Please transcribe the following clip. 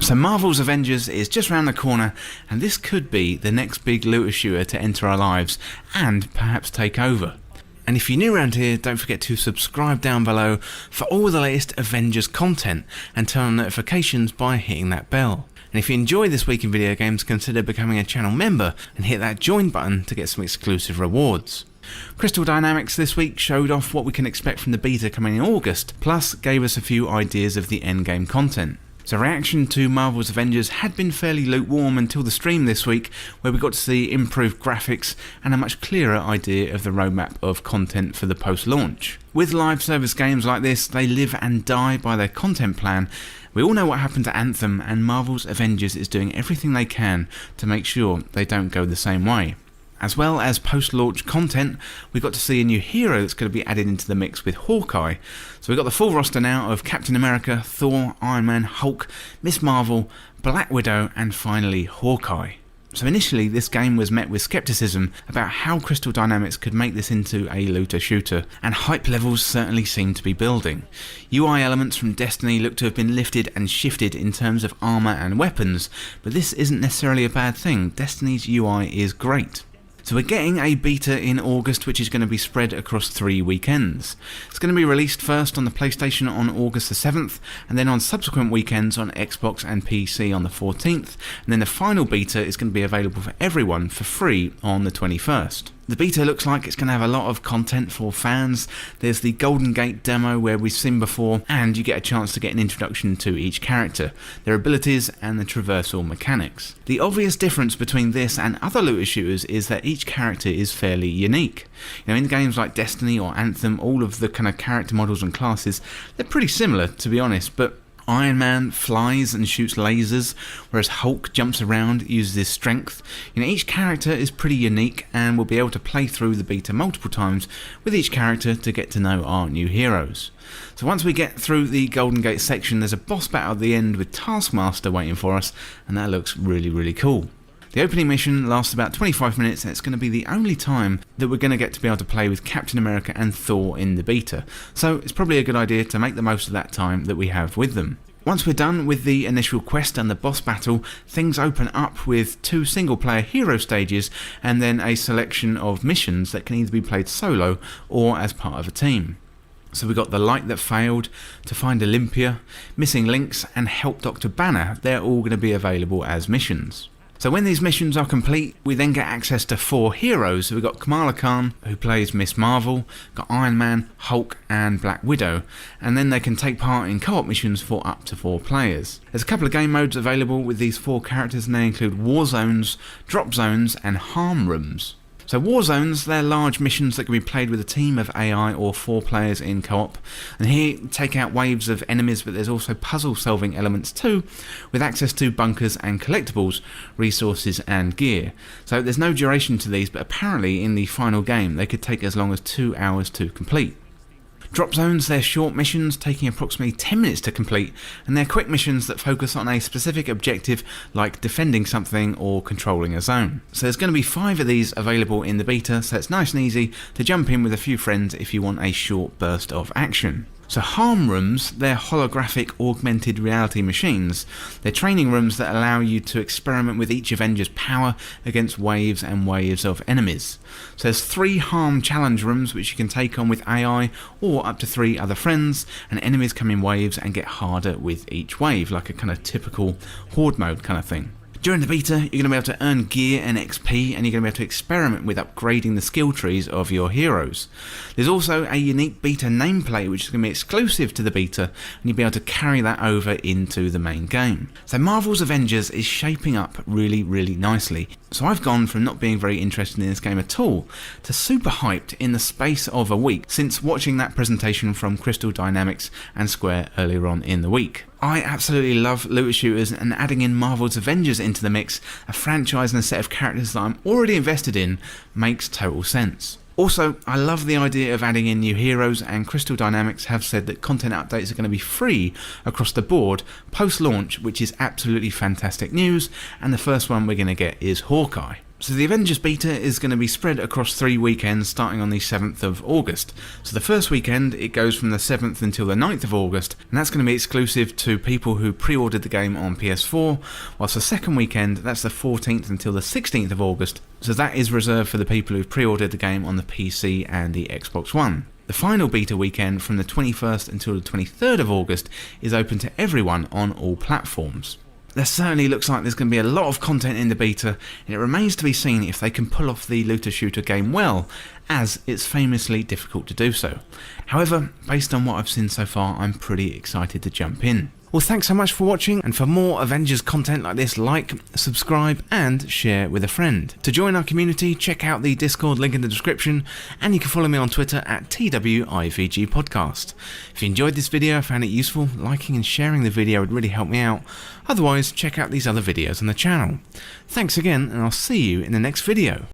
So Marvel's Avengers is just around the corner, and this could be the next big looter shooter to enter our lives and perhaps take over. And if you're new around here, don't forget to subscribe down below for all the latest Avengers content and turn on notifications by hitting that bell. And if you enjoy this week in video games, consider becoming a channel member and hit that join button to get some exclusive rewards. Crystal Dynamics this week showed off what we can expect from the beta coming in August, plus gave us a few ideas of the endgame content. So reaction to Marvel's Avengers had been fairly lukewarm until the stream this week, where we got to see improved graphics and a much clearer idea of the roadmap of content for the post-launch. With live service games like this, they live and die by their content plan. We all know what happened to Anthem, and Marvel's Avengers is doing everything they can to make sure they don't go the same way. As well as post-launch content, we got to see a new hero that's going to be added into the mix with Hawkeye. So we've got the full roster now of Captain America, Thor, Iron Man, Hulk, Miss Marvel, Black Widow, and finally Hawkeye. So initially this game was met with skepticism about how Crystal Dynamics could make this into a looter shooter, and hype levels certainly seem to be building. UI elements from Destiny look to have been lifted and shifted in terms of armour and weapons, but this isn't necessarily a bad thing. Destiny's UI is great. So we're getting a beta in August, which is going to be spread across 3 weekends. It's going to be released first on the PlayStation on August the 7th, and then on subsequent weekends on Xbox and PC on the 14th, and then the final beta is going to be available for everyone for free on the 21st. The beta looks like it's going to have a lot of content for fans. There's the Golden Gate demo where we've seen before, and you get a chance to get an introduction to each character, their abilities and the traversal mechanics. The obvious difference between this and other looter shooters is that each character is fairly unique. In games like Destiny or Anthem, all of the kind of character models and classes, they're pretty similar to be honest, but Iron Man flies and shoots lasers, whereas Hulk jumps around, uses his strength. Each character is pretty unique, and we'll be able to play through the beta multiple times with each character to get to know our new heroes. So once we get through the Golden Gate section, there's a boss battle at the end with Taskmaster waiting for us, and that looks really cool. The opening mission lasts about 25 minutes, and it's going to be the only time that we're going to get to be able to play with Captain America and Thor in the beta, so it's probably a good idea to make the most of that time that we have with them. Once we're done with the initial quest and the boss battle, things open up with 2 single-player hero stages and then a selection of missions that can either be played solo or as part of a team. So we've got The Light That Failed, To Find Olympia, Missing Links and Help Dr. Banner. They're all going to be available as missions. So when these missions are complete, we then get access to 4 heroes. So we've got Kamala Khan, who plays Miss Marvel, got Iron Man, Hulk and Black Widow, and then they can take part in co-op missions for up to 4 players. There's a couple of game modes available with these 4 characters, and they include War Zones, Drop Zones and Harm Rooms. So War Zones, they're large missions that can be played with a team of AI or 4 players in co-op, and here take out waves of enemies, but there's also puzzle solving elements too, with access to bunkers and collectibles, resources and gear. So there's no duration to these, but apparently in the final game they could take as long as 2 hours to complete. Drop Zones, they're short missions taking approximately 10 minutes to complete, and they're quick missions that focus on a specific objective like defending something or controlling a zone. So there's going to be 5 of these available in the beta, so it's nice and easy to jump in with a few friends if you want a short burst of action. So Harm Rooms, they're holographic augmented reality machines. They're training rooms that allow you to experiment with each Avenger's power against waves and waves of enemies. So there's 3 Harm challenge rooms which you can take on with AI or up to 3 other friends, and enemies come in waves and get harder with each wave, like a kind of typical horde mode kind of thing. During the beta, you're going to be able to earn gear and XP, and you're going to be able to experiment with upgrading the skill trees of your heroes. There's also a unique beta nameplate which is going to be exclusive to the beta, and you'll be able to carry that over into the main game. So Marvel's Avengers is shaping up really nicely. So I've gone from not being very interested in this game at all to super hyped in the space of a week since watching that presentation from Crystal Dynamics and Square earlier on in the week. I absolutely love looter shooters, and adding in Marvel's Avengers into the mix, a franchise and a set of characters that I'm already invested in, makes total sense. Also, I love the idea of adding in new heroes, and Crystal Dynamics have said that content updates are going to be free across the board post-launch, which is absolutely fantastic news, and the first one we're going to get is Hawkeye. So the Avengers beta is going to be spread across 3 weekends starting on the 7th of August. So the first weekend it goes from the 7th until the 9th of August, and that's going to be exclusive to people who pre-ordered the game on PS4, whilst the second weekend, that's the 14th until the 16th of August, so that is reserved for the people who pre-ordered the game on the PC and the Xbox One. The final beta weekend from the 21st until the 23rd of August is open to everyone on all platforms. There certainly looks like there's going to be a lot of content in the beta, and it remains to be seen if they can pull off the looter shooter game well, as it's famously difficult to do so. However, based on what I've seen so far, I'm pretty excited to jump in. Well, thanks so much for watching, and for more Avengers content like this, like, subscribe and share with a friend. To join our community, check out the Discord link in the description, and you can follow me on Twitter at TWIVG Podcast. If you enjoyed this video, found it useful, liking and sharing the video would really help me out. Otherwise, check out these other videos on the channel. Thanks again, and I'll see you in the next video.